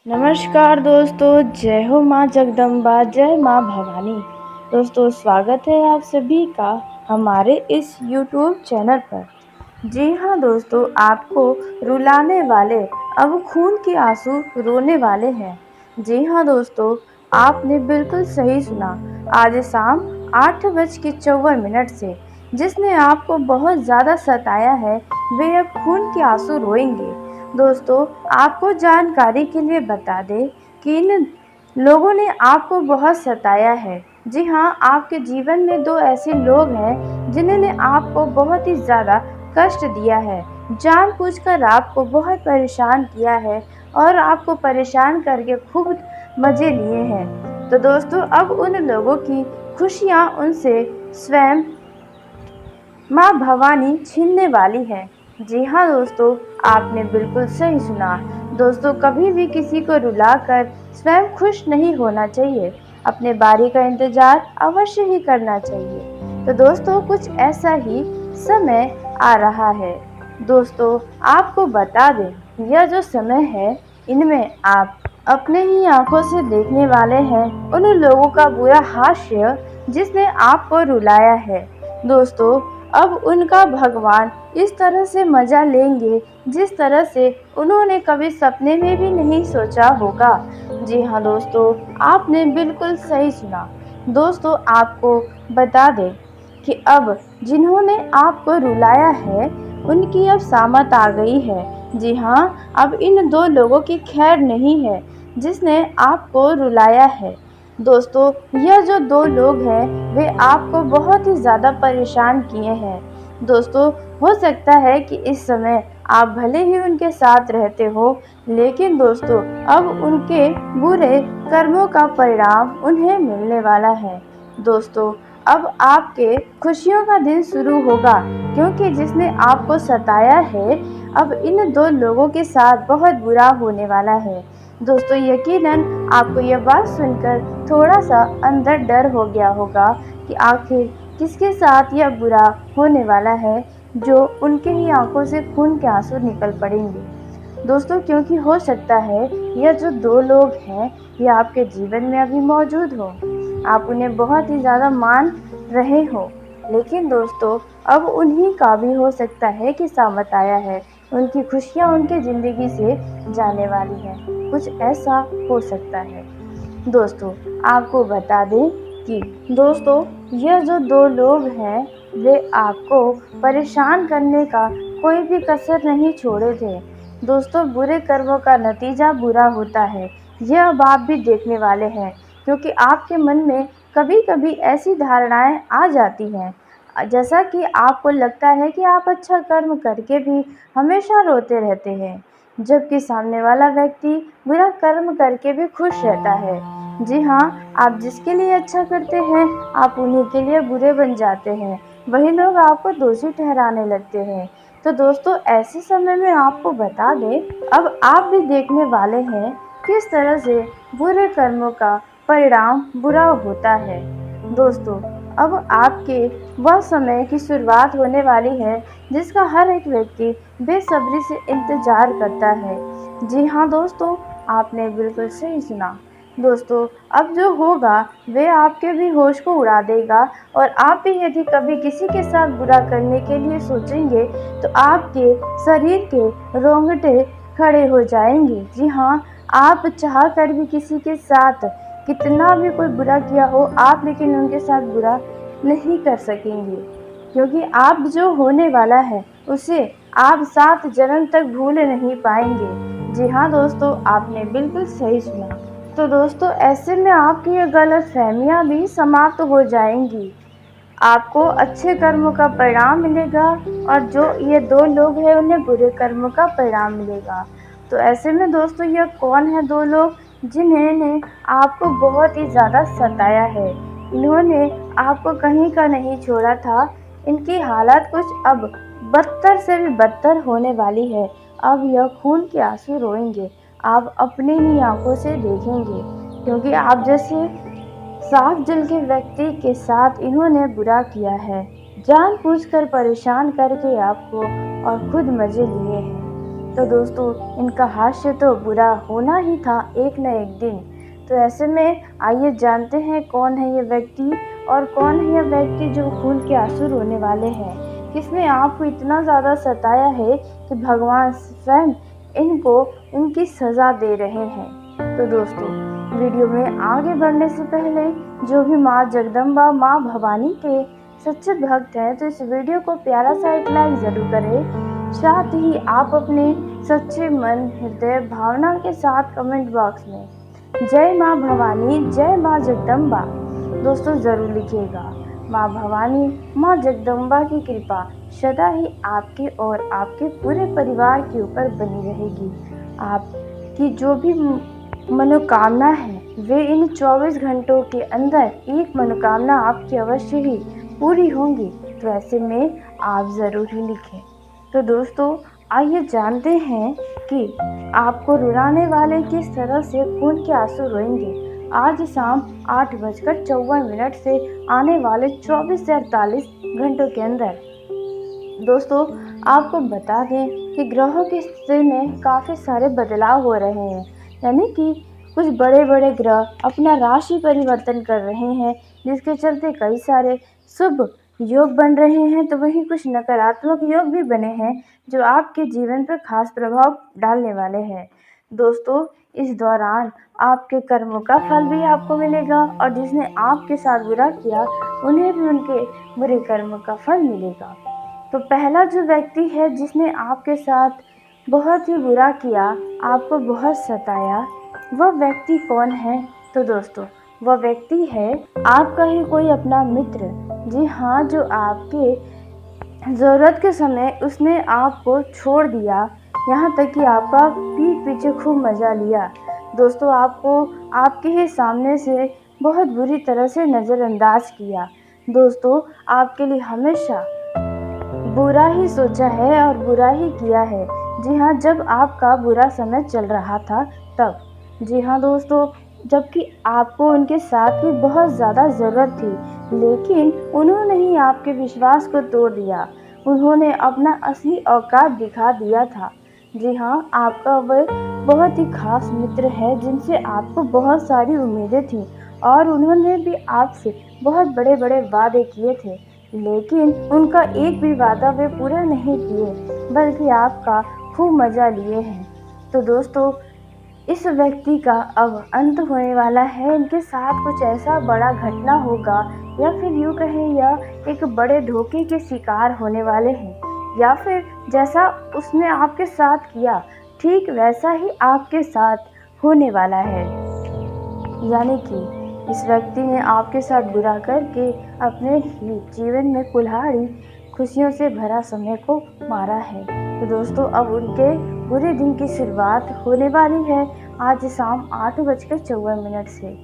नमस्कार दोस्तों, जय हो माँ जगदम्बा, जय माँ भवानी। दोस्तों, स्वागत है आप सभी का हमारे इस YouTube चैनल पर। जी हाँ दोस्तों, आपको रुलाने वाले अब खून के आंसू रोने वाले हैं। जी हाँ दोस्तों, आपने बिल्कुल सही सुना। आज शाम 8:54 से जिसने आपको बहुत ज़्यादा सताया है, वे अब खून के आंसू रोएंगे। दोस्तों, आपको जानकारी के लिए बता दें कि इन लोगों ने आपको बहुत सताया है। जी हाँ, आपके जीवन में दो ऐसे लोग हैं जिन्होंने आपको बहुत ही ज़्यादा कष्ट दिया है, जानबूझकर आपको बहुत परेशान किया है और आपको परेशान करके खूब मज़े लिए हैं। तो दोस्तों, अब उन लोगों की खुशियाँ उनसे स्वयं माँ भवानी छीनने वाली है। जी हाँ दोस्तों, आपने बिल्कुल सही सुना। दोस्तों, कभी भी किसी को रुलाकर स्वयं खुश नहीं होना चाहिए। अपने बारी का इंतजार अवश्य ही करना चाहिए। तो दोस्तों, कुछ ऐसा ही समय आ रहा है। दोस्तों, आपको बता दें, यह जो समय है, इनमें आप अपने ही आंखों से देखने वाले हैं उन लोगों का बुरा हास्य जिसने आपको रुलाया है। दोस्तों, अब उनका भगवान इस तरह से मजा लेंगे जिस तरह से उन्होंने कभी सपने में भी नहीं सोचा होगा। जी हाँ दोस्तों, आपने बिल्कुल सही सुना। दोस्तों, आपको बता दें कि अब जिन्होंने आपको रुलाया है उनकी अब सामत आ गई है। जी हाँ, अब इन दो लोगों की खैर नहीं है जिसने आपको रुलाया है। दोस्तों, यह जो दो लोग हैं वे आपको बहुत ही ज़्यादा परेशान किए हैं। दोस्तों, हो सकता है कि इस समय आप भले ही उनके साथ रहते हो, लेकिन दोस्तों अब उनके बुरे कर्मों का परिणाम उन्हें मिलने वाला है। दोस्तों, अब आपके खुशियों का दिन शुरू होगा, क्योंकि जिसने आपको सताया है अब इन दो लोगों के साथ बहुत बुरा होने वाला है। दोस्तों, यकीनन आपको यह बात सुनकर थोड़ा सा अंदर डर हो गया होगा कि आखिर किसके साथ यह बुरा होने वाला है, जो उनके ही आंखों से खून के आंसू निकल पड़ेंगे। दोस्तों, क्योंकि हो सकता है यह जो दो लोग हैं ये आपके जीवन में अभी मौजूद हो, आप उन्हें बहुत ही ज़्यादा मान रहे हो, लेकिन दोस्तों अब उन्हीं का भी हो सकता है कि सामत आया है, उनकी खुशियाँ उनके ज़िंदगी से जाने वाली हैं। कुछ ऐसा हो सकता है। दोस्तों, आपको बता दें कि दोस्तों यह जो दो लोग हैं वे आपको परेशान करने का कोई भी कसर नहीं छोड़े थे। दोस्तों, बुरे कर्मों का नतीजा बुरा होता है, यह अब आप भी देखने वाले हैं, क्योंकि आपके मन में कभी कभी ऐसी धारणाएं आ जाती हैं, जैसा कि आपको लगता है कि आप अच्छा कर्म करके भी हमेशा रोते रहते हैं, जबकि सामने वाला व्यक्ति बुरा कर्म करके भी खुश रहता है। जी हाँ, आप जिसके लिए अच्छा करते हैं आप उन्हीं के लिए बुरे बन जाते हैं, वही लोग आपको दोषी ठहराने लगते हैं। तो दोस्तों, ऐसे समय में आपको बता दें, अब आप भी देखने वाले हैं किस तरह से बुरे कर्मों का परिणाम बुरा होता है। दोस्तों, अब आपके वह समय की शुरुआत होने वाली है जिसका हर एक व्यक्ति बेसब्री से इंतजार करता है। जी हाँ दोस्तों, आपने बिल्कुल सही सुना। दोस्तों, अब जो होगा वे आपके भी होश को उड़ा देगा और आप भी यदि कभी किसी के साथ बुरा करने के लिए सोचेंगे तो आपके शरीर के रोंगटे खड़े हो जाएंगे। जी हाँ, आप चाह कर भी किसी के साथ कितना भी कोई बुरा किया हो आप लेकिन उनके साथ बुरा नहीं कर सकेंगे, क्योंकि आप जो होने वाला है उसे आप 7 जन्म तक भूल नहीं पाएंगे। जी हाँ दोस्तों, आपने बिल्कुल सही सुना। तो दोस्तों, ऐसे में आपकी ये गलतफहमियां भी समाप्त हो जाएंगी, आपको अच्छे कर्मों का परिणाम मिलेगा और जो ये दो लोग हैं उन्हें बुरे कर्मों का परिणाम मिलेगा। तो ऐसे में दोस्तों, यह कौन है दो लोग जिन्होंने आपको बहुत ही ज़्यादा सताया है, इन्होंने आपको कहीं का नहीं छोड़ा था, इनकी हालत कुछ अब बदतर से भी बदतर होने वाली है। अब यह खून के आंसू रोएंगे, आप अपनी ही आंखों से देखेंगे, क्योंकि आप जैसे साफ दिल के व्यक्ति के साथ इन्होंने बुरा किया है, जानबूझकर परेशान करके आपको और खुद मजे लिए हैं। तो दोस्तों इनका हास्य तो बुरा होना ही था एक न एक दिन। तो ऐसे में आइए जानते हैं कौन है ये व्यक्ति और कौन है यह व्यक्ति जो खून के आंसू रोने वाले हैं। किसने आपको इतना ज़्यादा सताया है कि भगवान स्वयं इनको इनकी सज़ा दे रहे हैं। तो दोस्तों वीडियो में आगे बढ़ने से पहले जो भी माँ जगदम्बा माँ भवानी के सच्चे भक्त हैं तो इस वीडियो को प्यारा सा एक लाइक ज़रूर करें। साथ ही आप अपने सच्चे मन हृदय भावना के साथ कमेंट बॉक्स में जय माँ भवानी जय माँ जगदम्बा दोस्तों ज़रूर लिखिएगा। माँ भवानी माँ जगदम्बा की कृपा सदा ही आपके और आपके पूरे परिवार के ऊपर बनी रहेगी। आपकी जो भी मनोकामना है वे इन 24 घंटों के अंदर एक मनोकामना आपकी अवश्य ही पूरी होंगी। तो ऐसे में आप ज़रूर ही लिखें। तो दोस्तों आइए जानते हैं कि आपको रुलाने वाले किस तरह से खून के आंसू रोएंगे। आज शाम 8:54 से आने वाले 24 से 48 घंटों के अंदर। दोस्तों आपको बता दें कि ग्रहों की स्थिति में काफ़ी सारे बदलाव हो रहे हैं, यानी कि कुछ बड़े बड़े ग्रह अपना राशि परिवर्तन कर रहे हैं, जिसके चलते कई सारे शुभ योग बन रहे हैं तो वहीं कुछ नकारात्मक योग भी बने हैं जो आपके जीवन पर खास प्रभाव डालने वाले हैं। दोस्तों इस दौरान आपके कर्मों का फल भी आपको मिलेगा और जिसने आपके साथ बुरा किया उन्हें भी उनके बुरे कर्मों का फल मिलेगा। तो पहला जो व्यक्ति है जिसने आपके साथ बहुत ही बुरा किया, आपको बहुत सताया, वह व्यक्ति कौन है? तो दोस्तों वह व्यक्ति है आपका ही कोई अपना मित्र। जी हाँ, जो आपके ज़रूरत के समय उसने आपको छोड़ दिया, यहाँ तक कि आपका पीठ पीछे खूब मज़ा लिया। दोस्तों आपको आपके ही सामने से बहुत बुरी तरह से नज़रअंदाज किया। दोस्तों आपके लिए हमेशा बुरा ही सोचा है और बुरा ही किया है। जी हाँ, जब आपका बुरा समय चल रहा था तब। जी हाँ दोस्तों, जबकि आपको उनके साथ की बहुत ज़्यादा ज़रूरत थी, लेकिन उन्होंने ही आपके विश्वास को तोड़ दिया। उन्होंने अपना असली औकात दिखा दिया था। जी हाँ, आपका वह बहुत ही खास मित्र है जिनसे आपको बहुत सारी उम्मीदें थीं और उन्होंने भी आपसे बहुत बड़े बड़े वादे किए थे, लेकिन उनका एक भी वादा वे पूरा नहीं किए, बल्कि आपका खूब मज़ा लिए हैं। तो दोस्तों इस व्यक्ति का अब अंत होने वाला है। इनके साथ कुछ ऐसा बड़ा घटना होगा या फिर यूँ कहें यह एक बड़े धोखे के शिकार होने वाले हैं, या फिर जैसा उसने आपके साथ किया ठीक वैसा ही आपके साथ होने वाला है। यानी कि इस व्यक्ति ने आपके साथ बुरा करके अपने ही जीवन में कुल्हाड़ी खुशियों से भरा समय को मारा है। तो दोस्तों अब उनके बुरे दिन की शुरुआत होने वाली है आज शाम 8:54 से।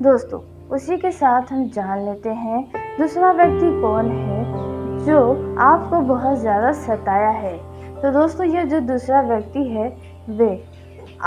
दोस्तों उसी के साथ हम जान लेते हैं दूसरा व्यक्ति कौन है जो आपको बहुत ज़्यादा सताया है। तो दोस्तों ये जो दूसरा व्यक्ति है वे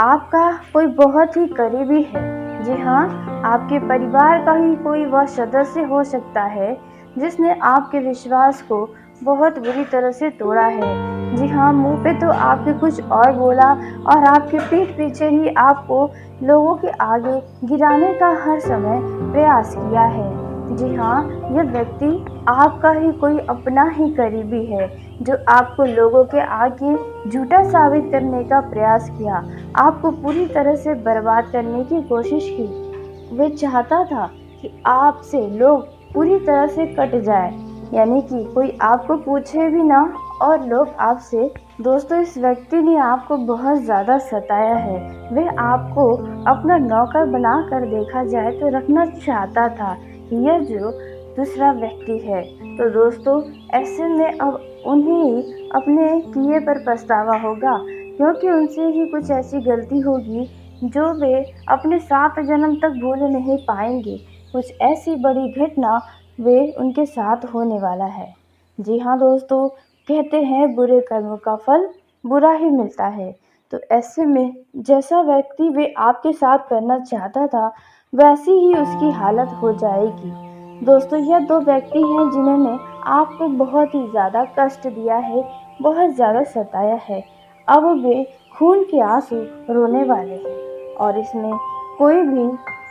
आपका कोई बहुत ही करीबी है। जी हाँ, आपके परिवार का ही कोई वह सदस्य हो सकता है जिसने आपके विश्वास को बहुत बुरी तरह से तोड़ा है। जी हाँ, मुंह पे तो आपके कुछ और बोला और आपके पीठ पीछे ही आपको लोगों के आगे गिराने का हर समय प्रयास किया है। जी हाँ, यह व्यक्ति आपका ही कोई अपना ही करीबी है जो आपको लोगों के आगे झूठा साबित करने का प्रयास किया, आपको पूरी तरह से बर्बाद करने की कोशिश की। वे चाहता था कि आपसे लोग पूरी तरह से कट जाए, यानी कि कोई आपको पूछे भी ना और लोग आपसे। दोस्तों इस व्यक्ति ने आपको बहुत ज़्यादा सताया है। वह आपको अपना नौकर बना कर देखा जाए तो रखना चाहता था। यह जो दूसरा व्यक्ति है, तो दोस्तों ऐसे में अब उन्हें अपने किए पर पछतावा होगा, क्योंकि उनसे ही कुछ ऐसी गलती होगी जो वे अपने 7 जन्म तक भूल नहीं पाएंगे। कुछ ऐसी बड़ी घटना वे उनके साथ होने वाला है। जी हाँ दोस्तों, कहते हैं बुरे कर्मों का फल बुरा ही मिलता है। तो ऐसे में जैसा व्यक्ति वे आपके साथ करना चाहता था वैसी ही उसकी हालत हो जाएगी। दोस्तों यह दो व्यक्ति हैं जिन्होंने आपको बहुत ही ज़्यादा कष्ट दिया है, बहुत ज़्यादा सताया है। अब वे खून के आंसू रोने वाले हैं और इसमें कोई भी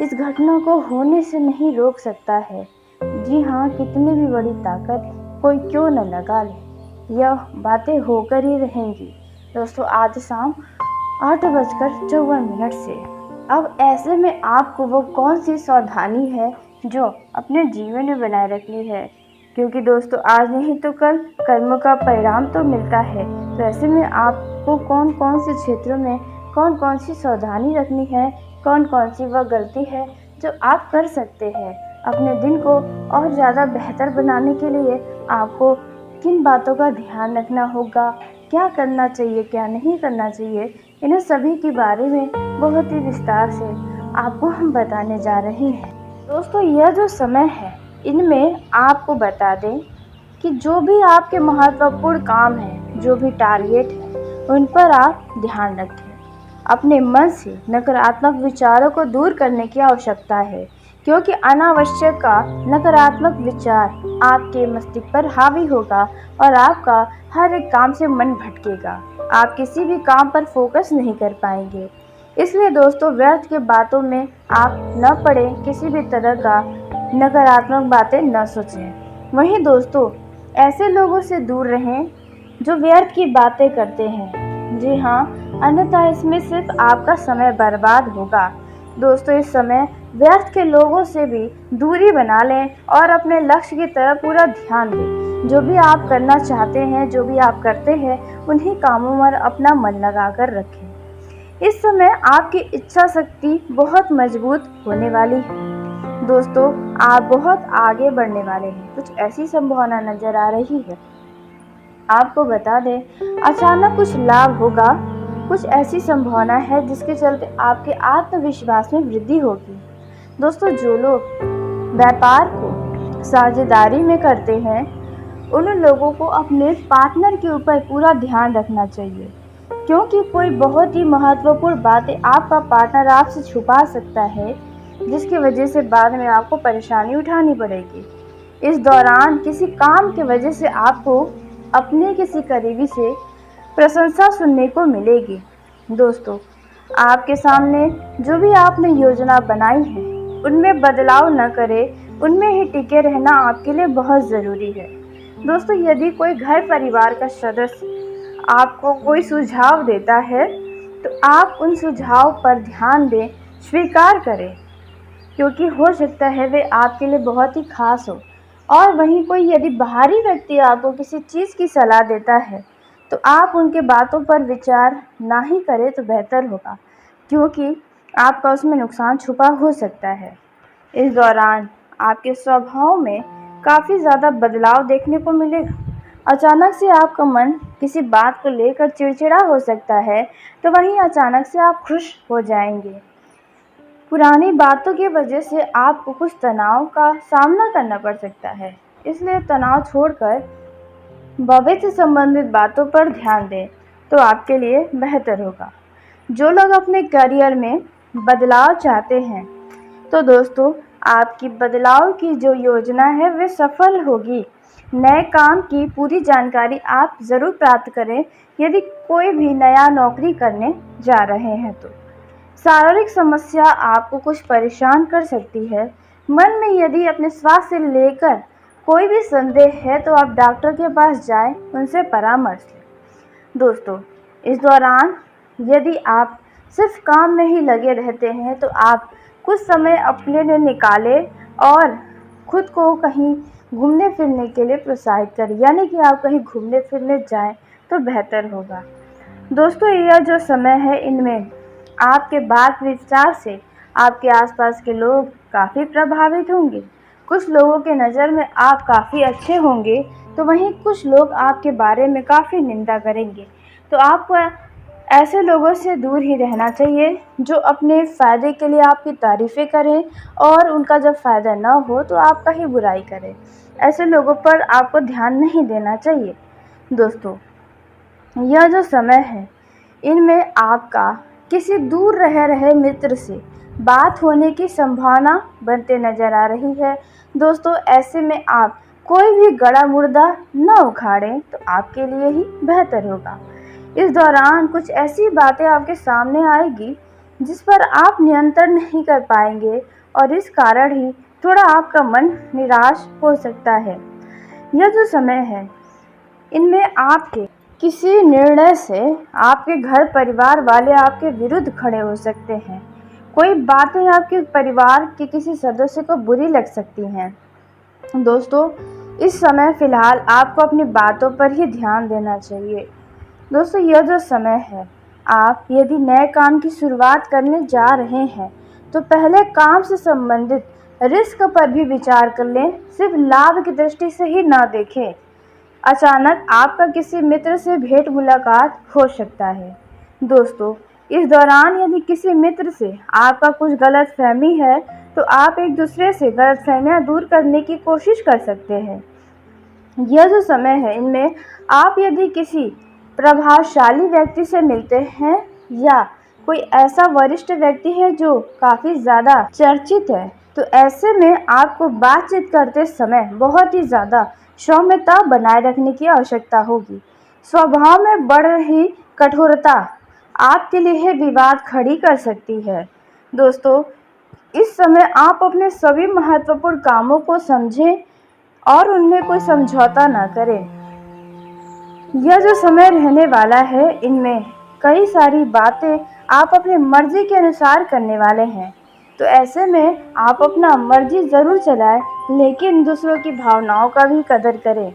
इस घटना को होने से नहीं रोक सकता है। जी हाँ, कितनी भी बड़ी ताकत कोई क्यों न लगा ले, यह बातें होकर ही रहेंगी। दोस्तों, आज शाम 8:54 से अब ऐसे में आपको वो कौन सी सावधानी है जो अपने जीवन में बनाए रखनी है, क्योंकि दोस्तों आज नहीं तो कल कर्मों का परिणाम तो मिलता है। तो ऐसे में आपको कौन कौन से क्षेत्रों में कौन कौन सी सावधानी रखनी है, कौन कौन सी वह गलती है जो आप कर सकते हैं। अपने दिन को और ज़्यादा बेहतर बनाने के लिए आपको किन बातों का ध्यान रखना होगा, क्या करना चाहिए, क्या नहीं करना चाहिए, इन्हें सभी के बारे में बहुत ही विस्तार से आपको हम बताने जा रहे हैं। दोस्तों, यह जो समय है इनमें आपको बता दें कि जो भी आपके महत्वपूर्ण काम हैं, जो भी टारगेट हैं, उन पर आप ध्यान रखें। अपने मन से नकारात्मक विचारों को दूर करने की आवश्यकता है, क्योंकि अनावश्यक का नकारात्मक विचार आपके मस्तिष्क पर हावी होगा और आपका हर एक काम से मन भटकेगा। आप किसी भी काम पर फोकस नहीं कर पाएंगे। इसलिए दोस्तों, व्यर्थ की बातों में आप न पड़े, किसी भी तरह का नकारात्मक बातें न सोचें। वहीं दोस्तों, ऐसे लोगों से दूर रहें जो व्यर्थ की बातें करते हैं। जी हाँ, अन्यथा इसमें सिर्फ आपका समय बर्बाद होगा। दोस्तों, इस समय व्यर्थ के लोगों से भी दूरी बना लें और अपने लक्ष्य की तरफ पूरा ध्यान दें। जो भी आप करना चाहते हैं, जो भी आप करते हैं, उन्हीं कामों में अपना मन लगाकर रखें। इस समय आपकी इच्छा शक्ति बहुत मजबूत होने वाली है। दोस्तों, आप बहुत आगे बढ़ने वाले हैं, कुछ ऐसी संभावना नजर आ रही है। आपको बता दें, अचानक कुछ लाभ होगा, कुछ ऐसी संभावना है जिसके चलते आपके आत्मविश्वास में वृद्धि होगी। दोस्तों, जो लोग व्यापार को साझेदारी में करते हैं, उन लोगों को अपने पार्टनर के ऊपर पूरा ध्यान रखना चाहिए, क्योंकि कोई बहुत ही महत्वपूर्ण बातें आपका पार्टनर आपसे छुपा सकता है, जिसकी वजह से बाद में आपको परेशानी उठानी पड़ेगी। इस दौरान किसी काम की वजह से आपको अपने किसी करीबी से प्रशंसा सुनने को मिलेगी। दोस्तों, आपके सामने जो भी आपने योजना बनाई है, उनमें बदलाव न करें, उनमें ही टिके रहना आपके लिए बहुत ज़रूरी है। दोस्तों, यदि कोई घर परिवार का सदस्य आपको कोई सुझाव देता है, तो आप उन सुझाव पर ध्यान दें, स्वीकार करें, क्योंकि हो सकता है वे आपके लिए बहुत ही खास हो। और वहीं कोई यदि बाहरी व्यक्ति आपको किसी चीज़ की सलाह देता है, तो आप उनके बातों पर विचार ना ही करें तो बेहतर होगा, क्योंकि आपका उसमें नुकसान छुपा हो सकता है। इस दौरान आपके स्वभाव में काफ़ी ज़्यादा बदलाव देखने को मिलेगा। अचानक से आपका मन किसी बात को लेकर चिड़चिड़ा हो सकता है, तो वहीं अचानक से आप खुश हो जाएंगे। पुरानी बातों की वजह से आपको कुछ तनाव का सामना करना पड़ सकता है, इसलिए तनाव छोड़कर भविष्य से संबंधित बातों पर ध्यान दें तो आपके लिए बेहतर होगा। जो लोग अपने करियर में बदलाव चाहते हैं, तो दोस्तों, आपकी बदलाव की जो योजना है वे सफल होगी। नए काम की पूरी जानकारी आप ज़रूर प्राप्त करें यदि कोई भी नया नौकरी करने जा रहे हैं तो। शारीरिक समस्या आपको कुछ परेशान कर सकती है। मन में यदि अपने स्वास्थ्य से लेकर कोई भी संदेह है तो आप डॉक्टर के पास जाएं, उनसे परामर्श लें। दोस्तों, इस दौरान यदि आप सिर्फ काम में ही लगे रहते हैं, तो आप कुछ समय अपने लिए निकालें और खुद को कहीं घूमने फिरने के लिए प्रोत्साहित करें, यानी कि आप कहीं घूमने फिरने जाएं तो बेहतर होगा। दोस्तों, यह जो समय है, इनमें आपके बात विचार से आपके आसपास के लोग काफ़ी प्रभावित होंगे। कुछ लोगों के नज़र में आप काफ़ी अच्छे होंगे, तो वहीं कुछ लोग आपके बारे में काफ़ी निंदा करेंगे। तो आपको ऐसे लोगों से दूर ही रहना चाहिए जो अपने फ़ायदे के लिए आपकी तारीफ़ें करें और उनका जब फ़ायदा ना हो तो आपका ही बुराई करें। ऐसे लोगों पर आपको ध्यान नहीं देना चाहिए। दोस्तों, यह जो समय है, इनमें आपका किसी दूर रह रहे मित्र से बात होने की संभावना बनते नज़र आ रही है। दोस्तों, ऐसे में आप कोई भी गड़ा मुर्दा न उखाड़ें तो आपके लिए ही बेहतर होगा। इस दौरान कुछ ऐसी बातें आपके सामने आएगी जिस पर आप नियंत्रण नहीं कर पाएंगे और इस कारण ही थोड़ा आपका मन निराश हो सकता है। यह जो समय है, इनमें आपके किसी निर्णय से आपके घर परिवार वाले आपके विरुद्ध खड़े हो सकते हैं। कोई बातें आपके परिवार के किसी सदस्य को बुरी लग सकती हैं। दोस्तों, इस समय फ़िलहाल आपको अपनी बातों पर ही ध्यान देना चाहिए। दोस्तों, यह जो समय है, आप यदि नए काम की शुरुआत करने जा रहे हैं तो पहले काम से संबंधित रिस्क पर भी विचार कर लें, सिर्फ लाभ की दृष्टि से ही ना देखें। अचानक आपका किसी मित्र से भेंट मुलाकात हो सकता है। दोस्तों, इस दौरान यदि किसी मित्र से आपका कुछ गलतफहमी है तो आप एक दूसरे से गलतफहमियां दूर करने की कोशिश कर सकते हैं। यह जो समय है, इनमें आप यदि किसी प्रभावशाली व्यक्ति से मिलते हैं या कोई ऐसा वरिष्ठ व्यक्ति है जो काफ़ी ज़्यादा चर्चित है, तो ऐसे में आपको बातचीत करते समय बहुत ही ज़्यादा सौम्यता बनाए रखने की आवश्यकता होगी। स्वभाव में बढ़ रही कठोरता आपके लिए विवाद खड़ी कर सकती है। दोस्तों, इस समय आप अपने सभी महत्वपूर्ण कामों को समझें और उनमें कोई समझौता ना करें। यह जो समय रहने वाला है, इनमें कई सारी बातें आप अपनी मर्जी के अनुसार करने वाले हैं, तो ऐसे में आप अपना मर्जी ज़रूर चलाएं, लेकिन दूसरों की भावनाओं का भी कदर करें।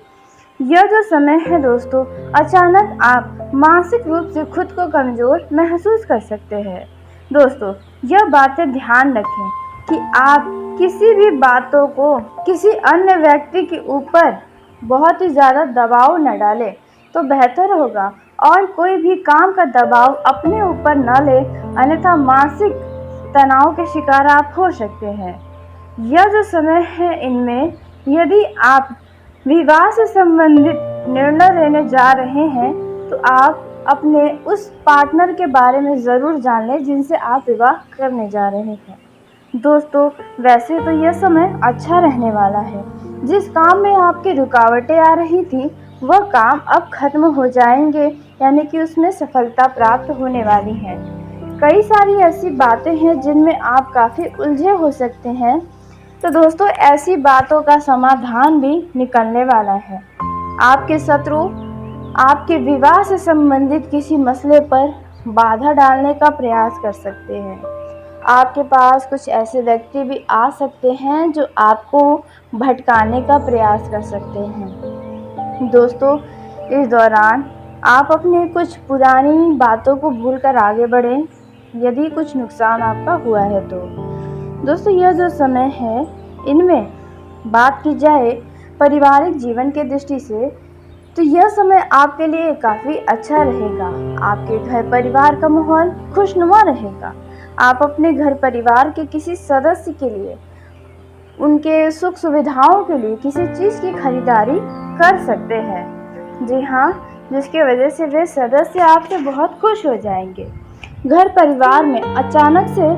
यह जो समय है दोस्तों, अचानक आप मानसिक रूप से खुद को कमज़ोर महसूस कर सकते हैं। दोस्तों, यह बातें ध्यान रखें कि आप किसी भी बातों को किसी अन्य व्यक्ति के ऊपर बहुत ही ज़्यादा दबाव न डालें तो बेहतर होगा, और कोई भी काम का दबाव अपने ऊपर न लें, अन्यथा मानसिक तनाव के शिकार आप हो सकते हैं। यह जो समय है, इनमें यदि आप विवाह से संबंधित निर्णय लेने जा रहे हैं तो आप अपने उस पार्टनर के बारे में ज़रूर जान लें जिनसे आप विवाह करने जा रहे हैं। दोस्तों, वैसे तो यह समय अच्छा रहने वाला है। जिस काम में आपकी रुकावटें आ रही थी वह काम अब खत्म हो जाएंगे, यानी कि उसमें सफलता प्राप्त होने वाली है। कई सारी ऐसी बातें हैं जिनमें आप काफ़ी उलझे हो सकते हैं, तो दोस्तों ऐसी बातों का समाधान भी निकलने वाला है। आपके शत्रु आपके विवाह से संबंधित किसी मसले पर बाधा डालने का प्रयास कर सकते हैं। आपके पास कुछ ऐसे व्यक्ति भी आ सकते हैं जो आपको भटकाने का प्रयास कर सकते हैं। दोस्तों, इस दौरान आप अपने कुछ पुरानी बातों को भूलकर आगे बढ़ें यदि कुछ नुकसान आपका हुआ है तो। दोस्तों, यह जो समय है, इनमें बात की जाए पारिवारिक जीवन के दृष्टि से तो यह समय आपके लिए काफ़ी अच्छा रहेगा। आपके घर परिवार का माहौल खुशनुमा रहेगा। आप अपने घर परिवार के किसी सदस्य के लिए, उनके सुख सुविधाओं के लिए किसी चीज़ की खरीदारी कर सकते हैं। जी हाँ, जिसकी वजह से वे सदस्य आपसे बहुत खुश हो जाएंगे। घर परिवार में अचानक से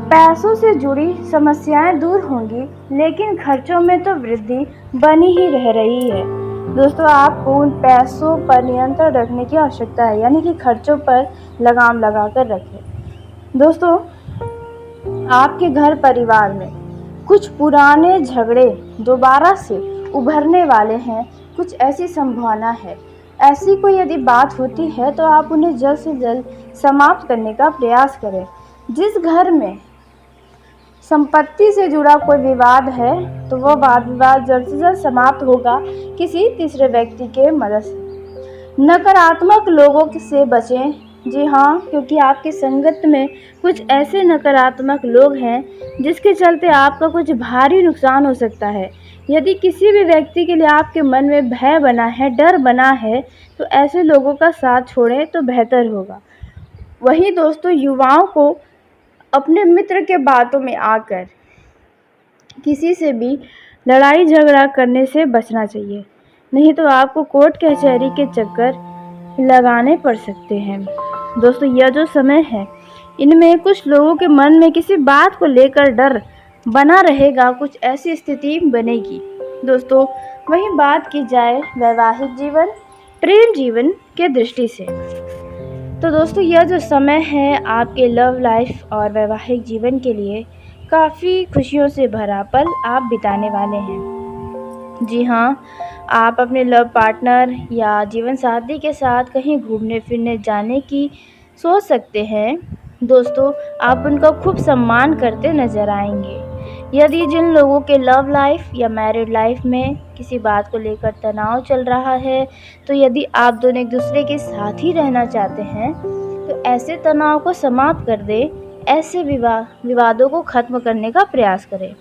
पैसों से जुड़ी समस्याएं दूर होंगी, लेकिन खर्चों में तो वृद्धि बनी ही रह रही है। दोस्तों, आपको उन पैसों पर नियंत्रण रखने की आवश्यकता है, यानी कि खर्चों पर लगाम लगा कर रखें। दोस्तों, आपके घर परिवार में कुछ पुराने झगड़े दोबारा से उभरने वाले हैं, कुछ ऐसी संभावना है। ऐसी कोई यदि बात होती है तो आप उन्हें जल्द से जल्द समाप्त करने का प्रयास करें। जिस घर में संपत्ति से जुड़ा कोई विवाद है तो वह वाद विवाद जल्द से जल्द समाप्त होगा किसी तीसरे व्यक्ति के मदद से। नकारात्मक लोगों से बचें। जी हाँ, क्योंकि आपकी संगत में कुछ ऐसे नकारात्मक लोग हैं जिसके चलते आपका कुछ भारी नुकसान हो सकता है। यदि किसी भी व्यक्ति के लिए आपके मन में भय बना है, डर बना है, तो ऐसे लोगों का साथ छोड़ें तो बेहतर होगा। वहीं दोस्तों, युवाओं को अपने मित्र के बातों में आकर किसी से भी लड़ाई झगड़ा करने से बचना चाहिए, नहीं तो आपको कोर्ट कचहरी के चक्कर लगाने पड़ सकते हैं। दोस्तों, यह जो समय है, इनमें कुछ लोगों के मन में किसी बात को लेकर डर बना रहेगा, कुछ ऐसी स्थिति बनेगी। दोस्तों, वहीं बात की जाए वैवाहिक जीवन प्रेम जीवन के दृष्टि से। तो दोस्तों यह जो समय है आपके लव लाइफ और वैवाहिक जीवन के लिए काफ़ी खुशियों से भरा पल आप बिताने वाले हैं। जी हाँ, आप अपने लव पार्टनर या जीवन साथी के साथ कहीं घूमने फिरने जाने की सोच सकते हैं। दोस्तों, आप उनका खूब सम्मान करते नजर आएंगे। यदि जिन लोगों के लव लाइफ या मैरिड लाइफ में किसी बात को लेकर तनाव चल रहा है, तो यदि आप दोनों एक दूसरे के साथ ही रहना चाहते हैं तो ऐसे तनाव को समाप्त कर दे, ऐसे विवादों को ख़त्म करने का प्रयास करें।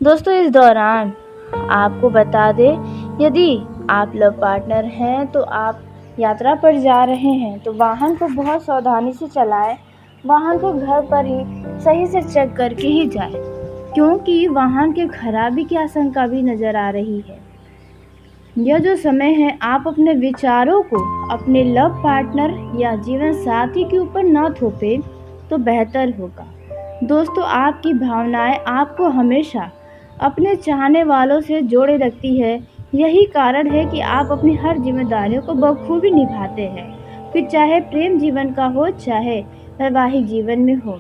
दोस्तों, इस दौरान आपको बता दें, यदि आप लव पार्टनर हैं तो आप यात्रा पर जा रहे हैं तो वाहन को बहुत सावधानी से चलाएं। वाहन को घर पर ही सही से चेक करके ही जाएं, क्योंकि वाहन के खराबी की आशंका भी नज़र आ रही है। यह जो समय है आप अपने विचारों को अपने लव पार्टनर या जीवन साथी के ऊपर ना थोपें तो बेहतर होगा। दोस्तों, आपकी भावनाएं आपको हमेशा अपने चाहने वालों से जोड़े रखती है। यही कारण है कि आप अपनी हर जिम्मेदारियों को बखूबी निभाते हैं, फिर चाहे प्रेम जीवन का हो चाहे वैवाहिक जीवन में हो।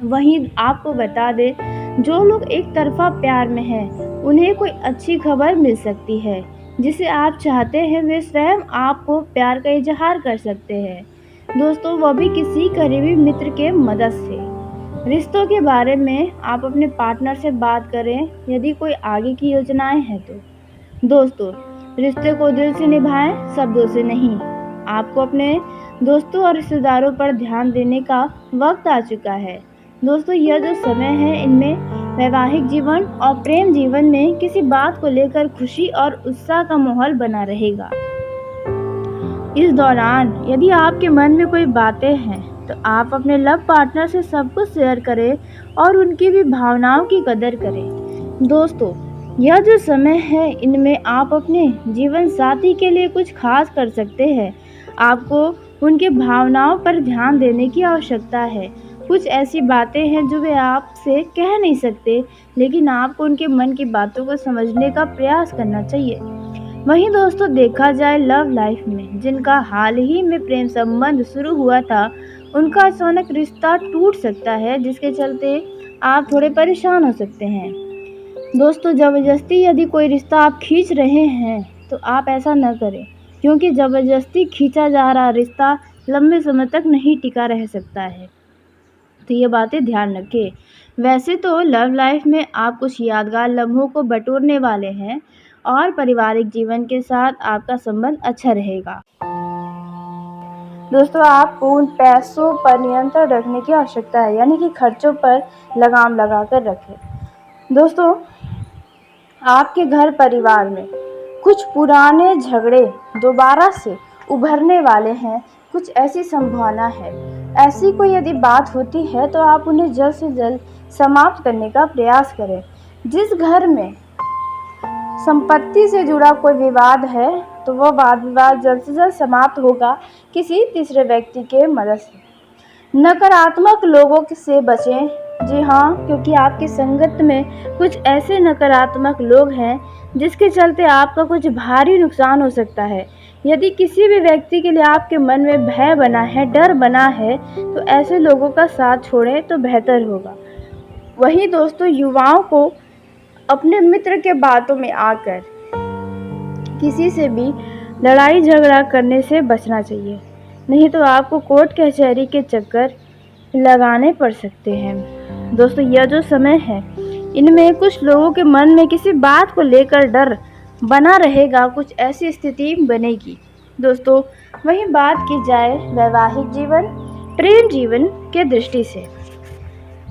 वहीं आपको बता दें, जो लोग एक तरफा प्यार में हैं उन्हें कोई अच्छी खबर मिल सकती है। जिसे आप चाहते हैं वे स्वयं आपको प्यार का इजहार कर सकते हैं। दोस्तों, वह भी किसी करीबी मित्र के मदद से। रिश्तों के बारे में आप अपने पार्टनर से बात करें, यदि कोई आगे की योजनाएं हैं तो। दोस्तों, रिश्ते को दिल से निभाएं, शब्दों से नहीं। आपको अपने दोस्तों और रिश्तेदारों पर ध्यान देने का वक्त आ चुका है। दोस्तों, यह जो समय है इनमें वैवाहिक जीवन और प्रेम जीवन में किसी बात को लेकर खुशी और उत्साह का माहौल बना रहेगा। इस दौरान यदि आपके मन में कोई बातें हैं तो आप अपने लव पार्टनर से सब कुछ शेयर करें और उनकी भी भावनाओं की कदर करें। दोस्तों, यह जो समय है इनमें आप अपने जीवन साथी के लिए कुछ खास कर सकते हैं। आपको उनके भावनाओं पर ध्यान देने की आवश्यकता है। कुछ ऐसी बातें हैं जो वे आपसे कह नहीं सकते, लेकिन आपको उनके मन की बातों को समझने का प्रयास करना चाहिए। वहीं दोस्तों, देखा जाए लव लाइफ में जिनका हाल ही में प्रेम संबंध शुरू हुआ था, उनका अचानक रिश्ता टूट सकता है, जिसके चलते आप थोड़े परेशान हो सकते हैं। दोस्तों, ज़बरदस्ती यदि कोई रिश्ता आप खींच रहे हैं तो आप ऐसा न करें, क्योंकि ज़बरदस्ती खींचा जा रहा रिश्ता लंबे समय तक नहीं टिका रह सकता है। तो ये बातें ध्यान रखें। वैसे तो लव लाइफ में आप कुछ यादगार लम्हों को बटोरने वाले हैं और पारिवारिक जीवन के साथ आपका संबंध अच्छा रहेगा। दोस्तों, आपको उन पैसों पर नियंत्रण रखने की आवश्यकता है, यानी कि खर्चों पर लगाम लगाकर रखें। दोस्तों, आपके घर परिवार में कुछ पुराने झगड़े दोबारा से उभरने वाले हैं, कुछ ऐसी संभावना है। ऐसी कोई यदि बात होती है तो आप उन्हें जल्द से जल्द समाप्त करने का प्रयास करें। जिस घर में संपत्ति से जुड़ा कोई विवाद है तो वह वाद विवाद जल्द से जल्द समाप्त होगा किसी तीसरे व्यक्ति के मदद से। नकारात्मक लोगों से बचें। जी हाँ, क्योंकि आपकी संगत में कुछ ऐसे नकारात्मक लोग हैं जिसके चलते आपका कुछ भारी नुकसान हो सकता है। यदि किसी भी व्यक्ति के लिए आपके मन में भय बना है, डर बना है, तो ऐसे लोगों का साथ छोड़ें तो बेहतर होगा। वहीं दोस्तों, युवाओं को अपने मित्र के बातों में आकर किसी से भी लड़ाई झगड़ा करने से बचना चाहिए, नहीं तो आपको कोर्ट कचहरी के चक्कर लगाने पड़ सकते हैं। दोस्तों, यह जो समय है इनमें कुछ लोगों के मन में किसी बात को लेकर डर बना रहेगा, कुछ ऐसी स्थिति बनेगी। दोस्तों, वहीं बात की जाए वैवाहिक जीवन प्रेम जीवन के दृष्टि से,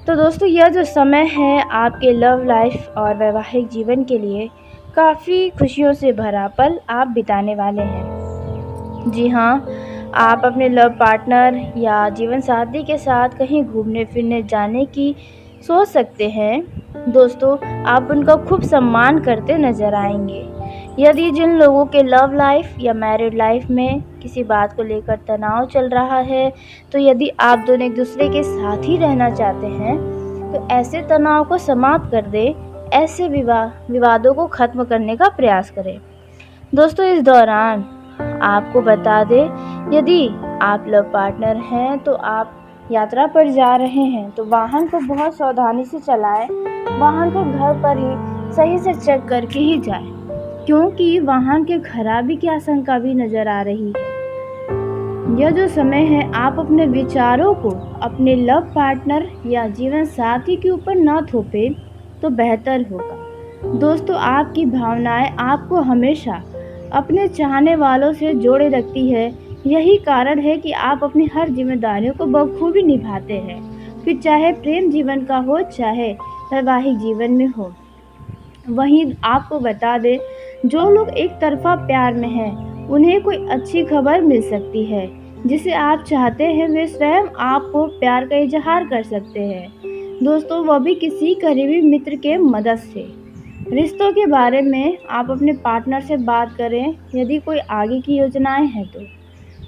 तो दोस्तों यह जो समय है आपके लव लाइफ और वैवाहिक जीवन के लिए काफ़ी खुशियों से भरा पल आप बिताने वाले हैं। जी हाँ, आप अपने लव पार्टनर या जीवन साथी के साथ कहीं घूमने फिरने जाने की सोच सकते हैं। दोस्तों, आप उनका खूब सम्मान करते नजर आएंगे। यदि जिन लोगों के लव लाइफ या मैरिड लाइफ में किसी बात को लेकर तनाव चल रहा है, तो यदि आप दोनों एक दूसरे के साथ ही रहना चाहते हैं तो ऐसे तनाव को समाप्त कर दें, ऐसे विवादों को ख़त्म करने का प्रयास करें। दोस्तों, इस दौरान आपको बता दें, यदि आप लव पार्टनर हैं तो आप यात्रा पर जा रहे हैं तो वाहन को बहुत सावधानी से चलाएं। वाहन को घर पर ही सही से चेक करके ही जाएं, क्योंकि वाहन के खराबी की आशंका भी नजर आ रही है। यह जो समय है, आप अपने विचारों को अपने लव पार्टनर या जीवन साथी के ऊपर न थोपे तो बेहतर होगा। दोस्तों, आपकी भावनाएं आपको हमेशा अपने चाहने वालों से जोड़े रखती है। यही कारण है कि आप अपनी हर जिम्मेदारियों को बखूबी निभाते हैं, फिर चाहे प्रेम जीवन का हो चाहे वैवाहिक जीवन में हो। वहीं आपको बता दें, जो लोग एक तरफा प्यार में हैं, उन्हें कोई अच्छी खबर मिल सकती है। जिसे आप चाहते हैं वे स्वयं आपको प्यार का इजहार कर सकते हैं। दोस्तों, वह भी किसी करीबी मित्र के मदद से। रिश्तों के बारे में आप अपने पार्टनर से बात करें, यदि कोई आगे की योजनाएं हैं तो।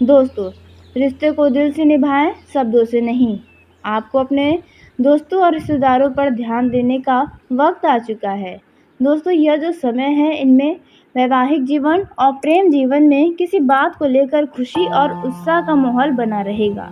दोस्तों, रिश्ते को दिल से निभाएं, शब्दों से नहीं। आपको अपने दोस्तों और रिश्तेदारों पर ध्यान देने का वक्त आ चुका है। दोस्तों, यह जो समय है, इनमें वैवाहिक जीवन और प्रेम जीवन में किसी बात को लेकर खुशी और उत्साह का माहौल बना रहेगा।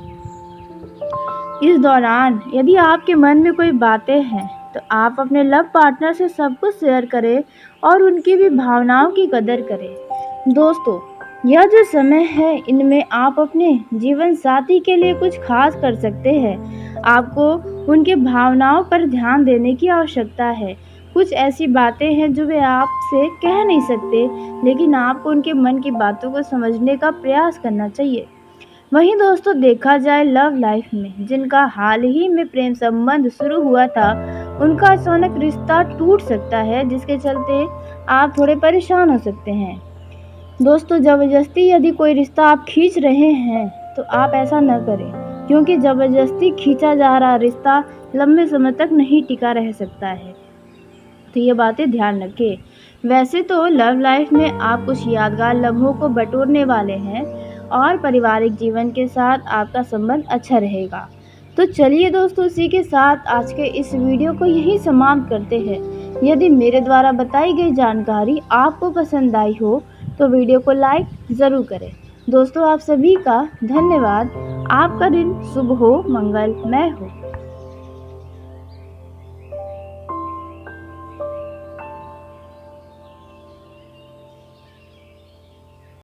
इस दौरान यदि आपके मन में कोई बातें हैं तो आप अपने लव पार्टनर से सब कुछ शेयर करें और उनकी भी भावनाओं की कदर करें। दोस्तों, यह जो समय है, इनमें आप अपने जीवन साथी के लिए कुछ खास कर सकते हैं। आपको उनके भावनाओं पर ध्यान देने की आवश्यकता है। कुछ ऐसी बातें हैं जो वे आपसे कह नहीं सकते, लेकिन आपको उनके मन की बातों को समझने का प्रयास करना चाहिए। वहीं दोस्तों, देखा जाए लव लाइफ में जिनका हाल ही में प्रेम संबंध शुरू हुआ था, उनका अचानक रिश्ता टूट सकता है, जिसके चलते आप थोड़े परेशान हो सकते हैं। दोस्तों, ज़बरदस्ती यदि कोई रिश्ता आप खींच रहे हैं तो आप ऐसा न करें, क्योंकि ज़बरदस्ती खींचा जा रहा रिश्ता लंबे समय तक नहीं टिका रह सकता है। तो ये बातें ध्यान रखें। वैसे तो लव लाइफ में आप कुछ यादगार लम्हों को बटोरने वाले हैं और पारिवारिक जीवन के साथ आपका संबंध अच्छा रहेगा। तो चलिए दोस्तों, इसी के साथ आज के इस वीडियो को यहीं समाप्त करते हैं। यदि मेरे द्वारा बताई गई जानकारी आपको पसंद आई हो तो वीडियो को लाइक ज़रूर करें। दोस्तों, आप सभी का धन्यवाद। आपका दिन शुभ हो, मंगलमय हो।